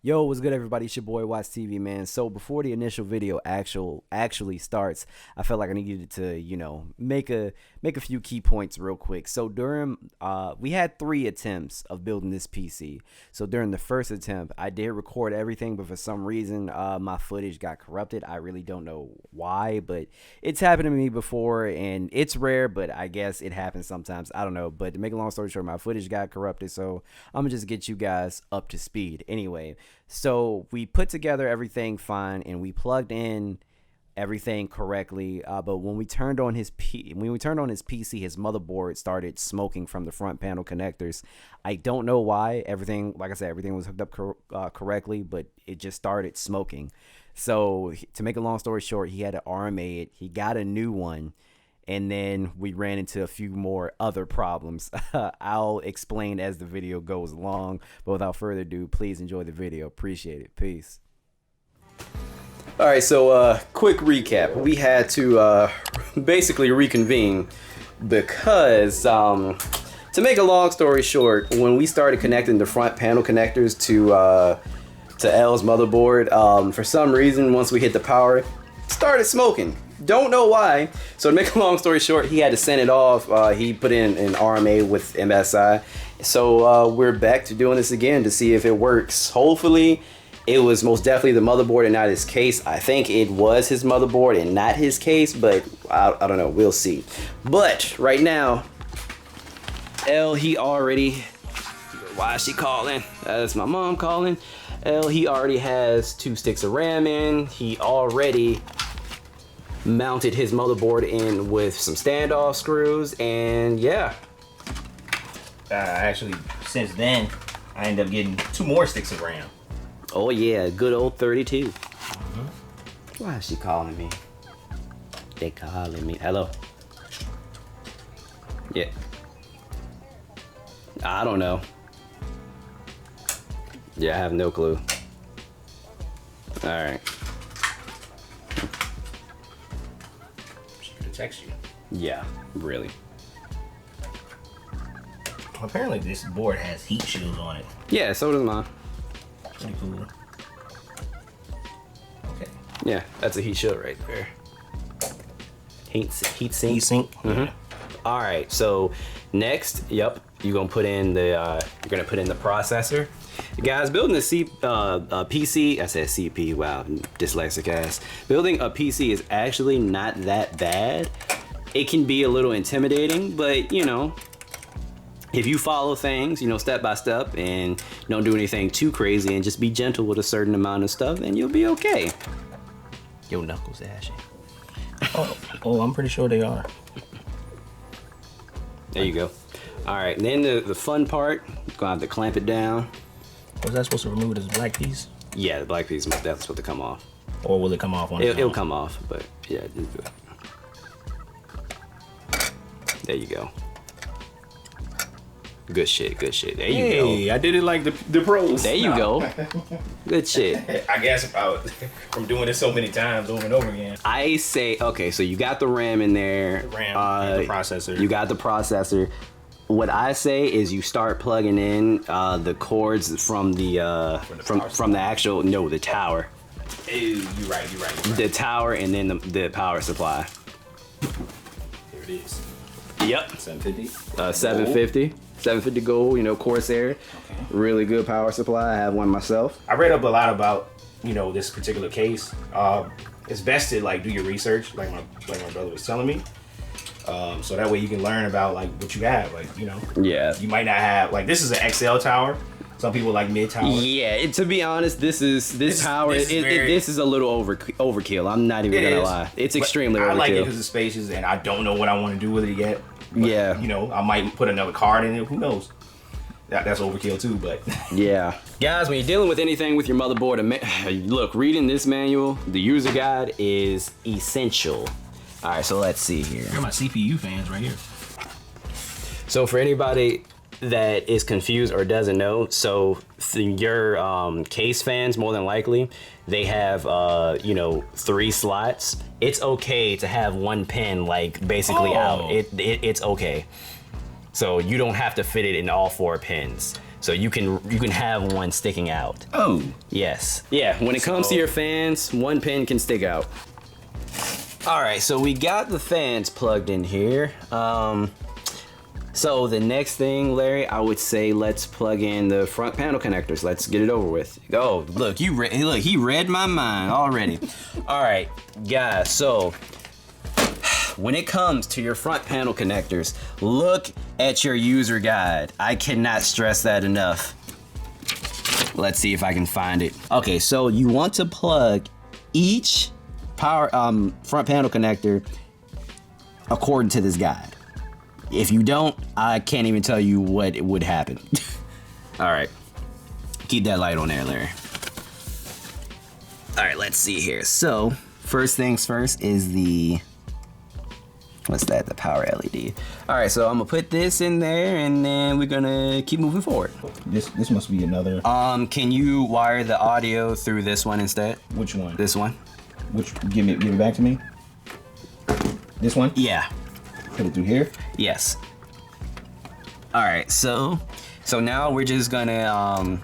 Yo, what's good, everybody? It's your boy WattsTV, man. So before the initial video actually starts, I felt like I needed to, make a few key points real quick. So during we had 3 attempts of building this PC. So during the first attempt, I did record everything, but for some reason, my footage got corrupted. I really don't know why, but it's happened to me before, and it's rare, but I guess it happens sometimes. I don't know. But to make a long story short, my footage got corrupted, so I'm gonna just get you guys up to speed. Anyway. So we put together everything fine and we plugged in everything correctly. But when we turned on his PC, his motherboard started smoking from the front panel connectors. I don't know why. Everything, like I said, everything was hooked up correctly, but it just started smoking. So to make a long story short, he had to RMA it. He got a new one. And then we ran into a few more other problems. I'll explain as the video goes along. But without further ado, please enjoy the video. Appreciate it. Peace. All right, so quick recap. We had to basically reconvene because, to make a long story short, when we started connecting the front panel connectors to L's motherboard, for some reason, once we hit the power, it started smoking. Don't know why. So to make a long story short, he had to send it off. He put in an RMA with MSI. So we're back to doing this again to see if it works. Hopefully, it was most definitely the motherboard and not his case. I think it was his motherboard and not his case, but I don't know. We'll see. But right now, L, he already... Why is she calling? That's my mom calling. L, he already has 2 sticks of RAM in. He already mounted his motherboard in with some standoff screws, and yeah. Actually, since then, I ended up getting 2 more sticks of RAM. Oh yeah, good old 32. Mm-hmm. Why is she calling me? They calling me. Hello. Yeah. I don't know. Yeah, I have no clue. All right. Text you. Yeah, really. Apparently this board has heat shields on it. Yeah, so does mine. Pretty cool. Okay. Yeah, that's a heat shield right there. Heat sink. Heat sink. Mm-hmm. All right, so next, yep, you're gonna put in the processor. Guys, building a PC, I said CP, wow, dyslexic ass. Building a PC is actually not that bad. It can be a little intimidating, but if you follow things, step by step and don't do anything too crazy and just be gentle with a certain amount of stuff, then you'll be okay. Your knuckles ashy. Oh, I'm pretty sure they are. There you go. All right, and then the fun part, you're gonna have to clamp it down. Was that supposed to remove this black piece? Yeah, the black piece, that's supposed to come off. Or will it come off on its own? It'll come off, but yeah, just do it. There you go. Good shit, good shit. There you go. Hey, I did it like the pros. There you go. Good shit. I guess from doing this so many times over and over again. I say, okay, so you got the RAM in there. The RAM, the processor. You got the processor. What I say is you start plugging in the cords from the actual the tower. Ew, you're right. The tower and then the power supply. Here it is. Yep. 750. 750 gold. Corsair. Okay. Really good power supply. I have one myself. I read up a lot about this particular case. It's best to do your research, like my brother was telling me. So that way you can learn about what you have, Yeah. You might not have this is an XL tower. Some people like mid tower. Yeah, to be honest, this tower is a little overkill. I'm not even gonna lie. It's extremely overkill. I like it because it's spacious, and I don't know what I want to do with it yet. But, yeah. I might put another card in it. Who knows? That's overkill too, but yeah. Guys, when you're dealing with anything with your motherboard, look, reading this manual, the user guide is essential. All right, so let's see here. You're my CPU fans right here. So for anybody that is confused or doesn't know, so your case fans, more than likely, they have 3 slots. It's okay to have one pin basically out. It's okay. So you don't have to fit it in all 4 pins. So you can have one sticking out. Oh. Yes. Yeah, when it comes to your fans, 1 pin can stick out. All right, so we got the fans plugged in here. So the next thing, Larry, I would say let's plug in the front panel connectors. Let's get it over with. Oh, look, he read my mind already. All right, guys, so when it comes to your front panel connectors, look at your user guide. I cannot stress that enough. Let's see if I can find it. Okay, so you want to plug each front panel connector according to this guide. If you don't, I can't even tell you what would happen. All right, keep that light on there, Larry. All right, let's see here. So first things first is the, what's that? The power LED. All right, so I'm gonna put this in there and then we're gonna keep moving forward. This must be another. Can you wire the audio through this one instead? Which one? This one. Which, give it back to me. This one? Yeah. Put it through here? Yes. All right, so now we're just gonna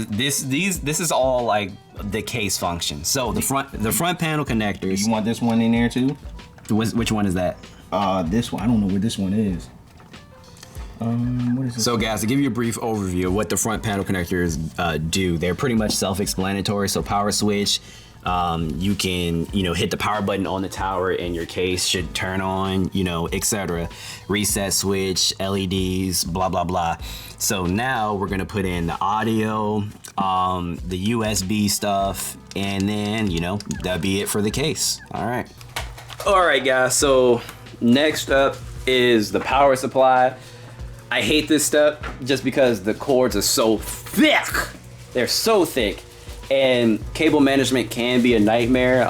this is all like the case function. So the front panel connectors. You want this one in there too? Which one is that? This one. I don't know where this one is. What is this? So guys, to give you a brief overview of what the front panel connectors do, they're pretty much self-explanatory. So power switch. You can, hit the power button on the tower and your case should turn on, etc. Reset switch, LEDs, blah, blah, blah. So now we're gonna put in the audio, the USB stuff, and then, that'll be it for the case. All right. All right, guys, so next up is the power supply. I hate this step just because the cords are so thick. They're so thick. And cable management can be a nightmare.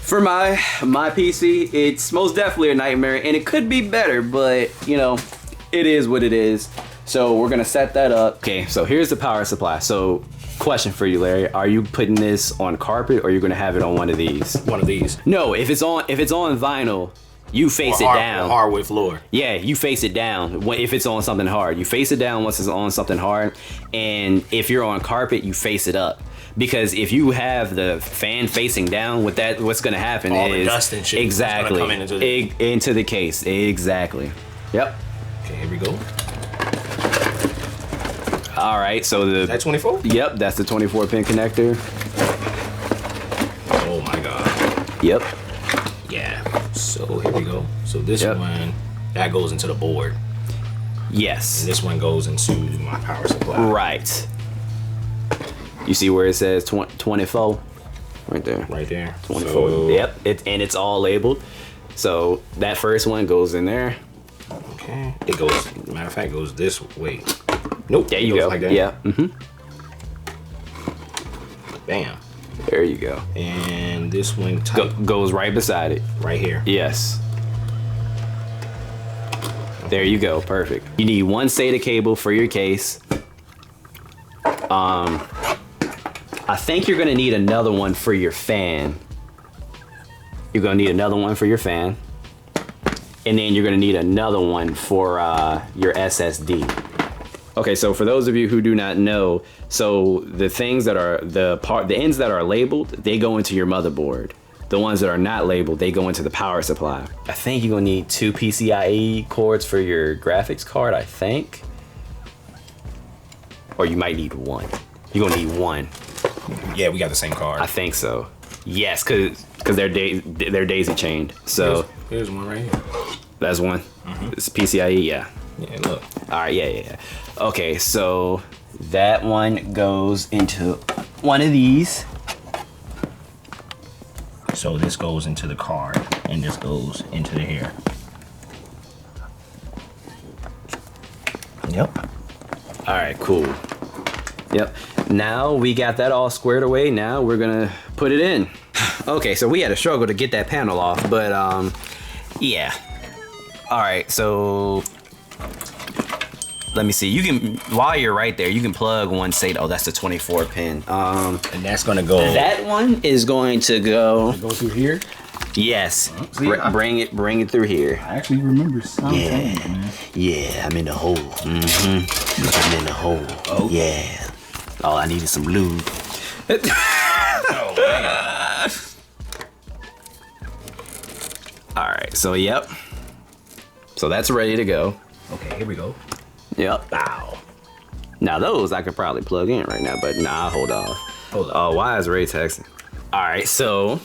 For my PC, it's most definitely a nightmare, and it could be better, but it is what it is. So we're gonna set that up. Okay, so here's the power supply. So question for you, Larry, are you putting this on carpet or are you gonna have it on one of these? One of these. No, if it's on vinyl, you face it down. Hardwood floor. Yeah, you face it down if it's on something hard. You face it down once it's on something hard. And if you're on carpet, you face it up. Because if you have the fan facing down, what's gonna happen all is the dust and shit exactly come into the case. Exactly. Yep. Okay, here we go. All right, so Is that 24? Yep, that's the 24 pin connector. Oh my god. Yep. Yeah. So here we go. So this one, that goes into the board. Yes. And this one goes into my power supply. Right. You see where it says 24? Right there. Right there. 24. So, yep. And it's all labeled. So that first one goes in there. Okay. It goes, matter of fact, goes this way. Nope. There you go. Like that. Yeah. Mm-hmm. Bam. There you go. And this one goes right beside it. Right here. Yes. There you go. Perfect. You need one SATA cable for your case. I think you're gonna need another one for your fan. You're gonna need another one for your fan. And then you're gonna need another one for your SSD. Okay, so for those of you who do not know, so the things that are the ends that are labeled, they go into your motherboard. The ones that are not labeled, they go into the power supply. I think you're gonna need 2 PCIe cords for your graphics card, I think. Or you might need one. You're gonna need one. Yeah, we got the same card. I think so. Yes, cause they're daisy chained. So here's one right here. That's one. It's PCIe, yeah. Yeah, look. All right, yeah. Okay, so that one goes into one of these. So this goes into the card, and this goes into the here. Yep. All right, cool. Yep. Now we got that all squared away. Now we're gonna put it in. Okay, so we had a struggle to get that panel off, but yeah. All right, so let me see. You can, while you're right there, you can plug one SATA. Oh, that's the 24 pin. And that's gonna go. That one is going to go through here. Yes. See, bring it through here. I actually remember something. Yeah. Man. Yeah, I'm in the hole. I'm in the hole. Oh. Yeah. Oh, I needed some lube. Oh, man. All right, so yep. So that's ready to go. Okay, here we go. Yep. Wow. Now those I could probably plug in right now, but nah, hold off. Hold on. Oh, why is Ray texting? All right, so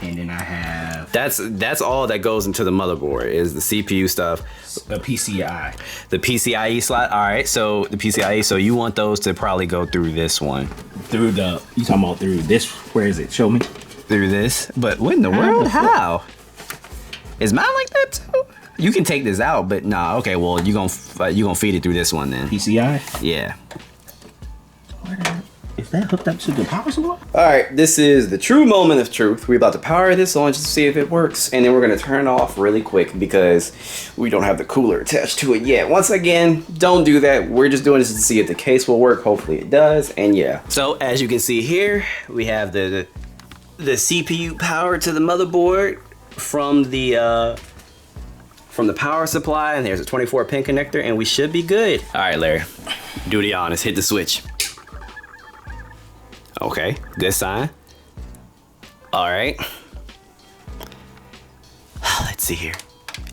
And then I have that's all that goes into the motherboard is the CPU stuff. the PCI. The PCIe slot. All right, so the PCIe. So you want those to probably go through this one. Through the, you talking about through this? Where is it? Show me. Through this. But what in the world? How? Is mine like that too? You can take this out, but nah. Okay, well you gonna feed it through this one then. PCI? Yeah. Is that hooked up to the power supply? All right, this is the true moment of truth. We're about to power this on just to see if it works, and then we're gonna turn it off really quick because we don't have the cooler attached to it yet. Once again, don't do that. We're just doing this to see if the case will work. Hopefully it does, and yeah. So as you can see here, we have the CPU power to the motherboard from the power supply, and there's a 24-pin connector, and we should be good. All right, Larry, do the honors. Hit the switch. Okay, good sign. All right. Let's see here.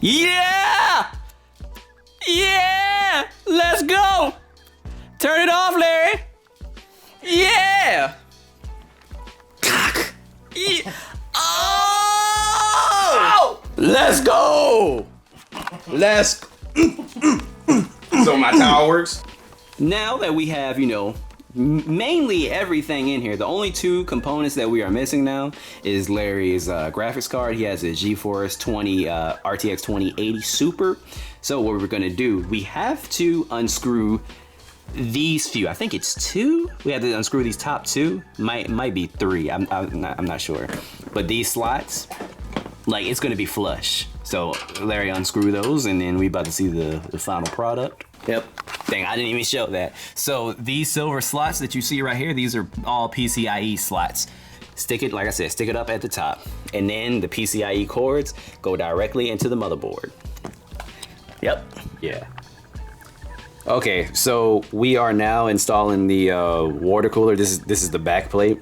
Yeah! Yeah! Let's go! Turn it off, Larry! Yeah! Cock! Yeah. Oh! Let's go! Let's... So my tower works? Now that we have, you know, mainly everything in here, the only two components that we are missing now is Larry's graphics card. He has a GeForce RTX 2080 Super. So what we're gonna do, we have to unscrew these few. I think it's two. We have to unscrew these top two. Might be three. I'm not sure. But these slots, like, it's gonna be flush. So Larry unscrew those, and then we about to see the final product. Yep. Dang, I didn't even show that. So these silver slots that you see right here, these are all PCIe slots. Stick it, like I said, stick it up at the top. And then the PCIe cords go directly into the motherboard. Yep. Yeah. Okay, so we are now installing the water cooler. This is the back plate.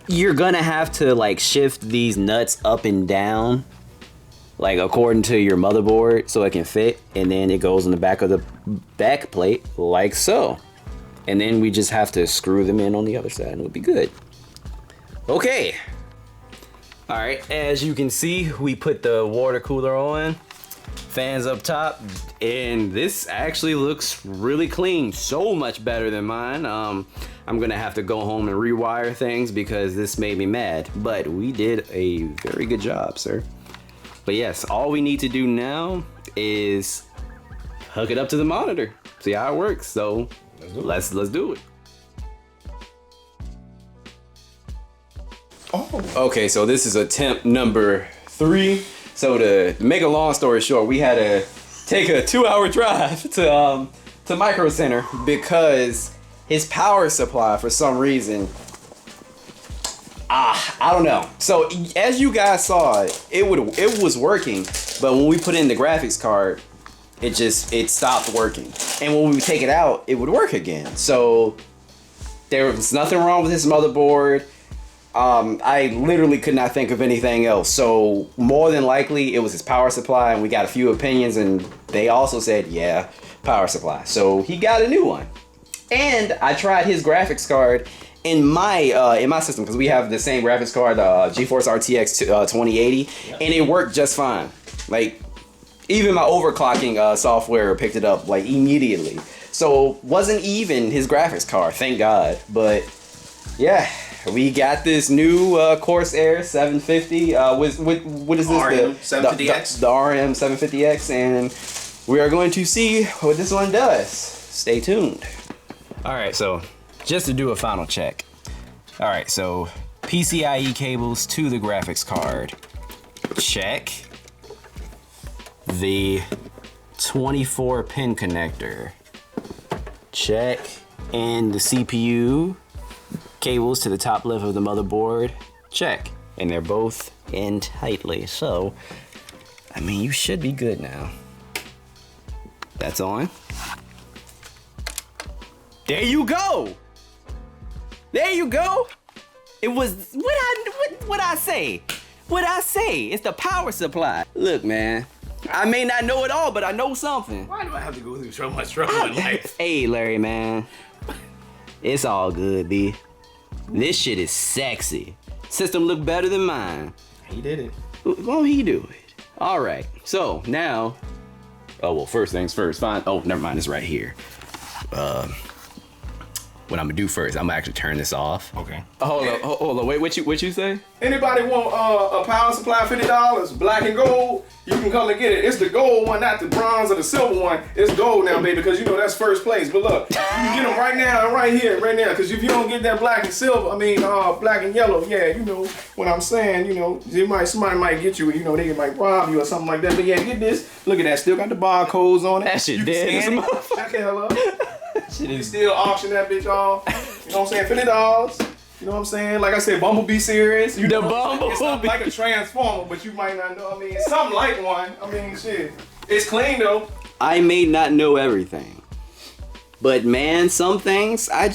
You're gonna have to like shift these nuts up and down, like according to your motherboard, so it can fit, and then it goes in the back of the back plate like so, and then we just have to screw them in on the other side and it'll be good. Okay, all right, as you can see, we put the water cooler on, fans up top, and this actually looks really clean, so much better than mine. I'm gonna have to go home and rewire things because this made me mad, but we did a very good job, sir. But yes, all we need to do now is hook it up to the monitor, see how it works. So let's do it. Oh. Okay, so this is attempt number 3. So to make a long story short, we had to take a 2-hour drive to Micro Center because his power supply, for some reason, I don't know. So as you guys saw, it was working, but when we put in the graphics card, it stopped working. And when we would take it out, it would work again. So there was nothing wrong with his motherboard. I literally could not think of anything else. So more than likely it was his power supply, and we got a few opinions, and they also said, yeah, power supply. So he got a new one. And I tried his graphics card in my system, because we have the same graphics card, GeForce RTX 2080, and it worked just fine. Like, even my overclocking software picked it up like immediately. So wasn't even his graphics card, thank God. But yeah, we got this new Corsair 750 with what is this? RM 750X? The RM 750X, and we are going to see what this one does. Stay tuned. All right, so just to do a final check. All right, so PCIe cables to the graphics card. Check. The 24-pin connector. Check. And the CPU cables to the top left of the motherboard. Check. and they're both in tightly. So, I mean, you should be good now. That's on. There you go. There you go. It was what I say? What I say? It's the power supply. Look, man. I may not know it all, but I know something. Why do I have to go through so much trouble in life? Hey, Larry, man. It's all good, B. This shit is sexy. System look better than mine. He did it. Won't he do it? All right. So now, oh well. First things first. Fine. Oh, never mind. It's right here. What I'm gonna do first, I'm gonna actually turn this off. Okay. Hold on. Wait, what you say? Anybody want a power supply, $50, black and gold? You can come and get it. It's the gold one, not the bronze or the silver one. It's gold now, baby, because you know that's first place. But look, you can get them right now, right here, right now. Because if you don't get that black and silver, I mean, black and yellow, yeah, you know what I'm saying. You know, somebody might get you. You know, they might rob you or something like that. But yeah, get this. Look at that. Still got the barcodes on it. That shit dead. Shut the hell up. You still auction that bitch off. You know what I'm saying? $50. You know what I'm saying? Like I said, Bumblebee series. You the know, Bumblebee. It's not like a transformer, but you might not know. I mean, something like one. I mean, shit. It's clean though. I may not know everything, but man, some things I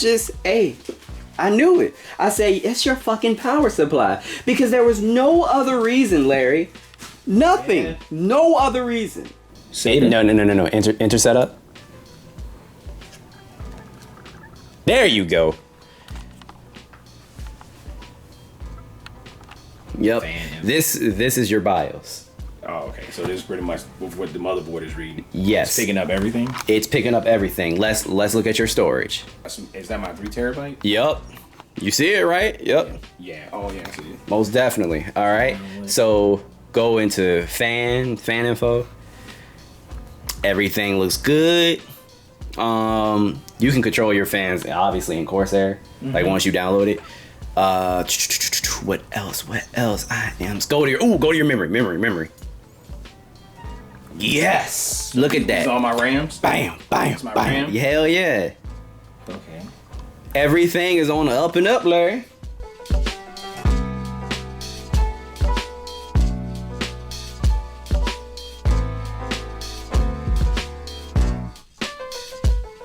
knew it. I say it's your fucking power supply because there was no other reason, Larry. Nothing. Yeah. No other reason. No. Enter setup. There you go. Yep. This is your BIOS. Oh, okay. So this is pretty much what the motherboard is reading. Yes. It's picking up everything. It's picking up everything. Let's look at your storage. Is that my 3 terabyte? Yep. You see it, right? Yep. Yeah. Oh yeah, I see it. Most definitely. All right. So go into fan info. Everything looks good. You can control your fans obviously in Corsair. Like once you download it. What else? Go to your memory. Yes. Look at that. These all my RAMs. Bam. That's my RAM? Hell yeah. Okay. Everything is on the up and up, Larry.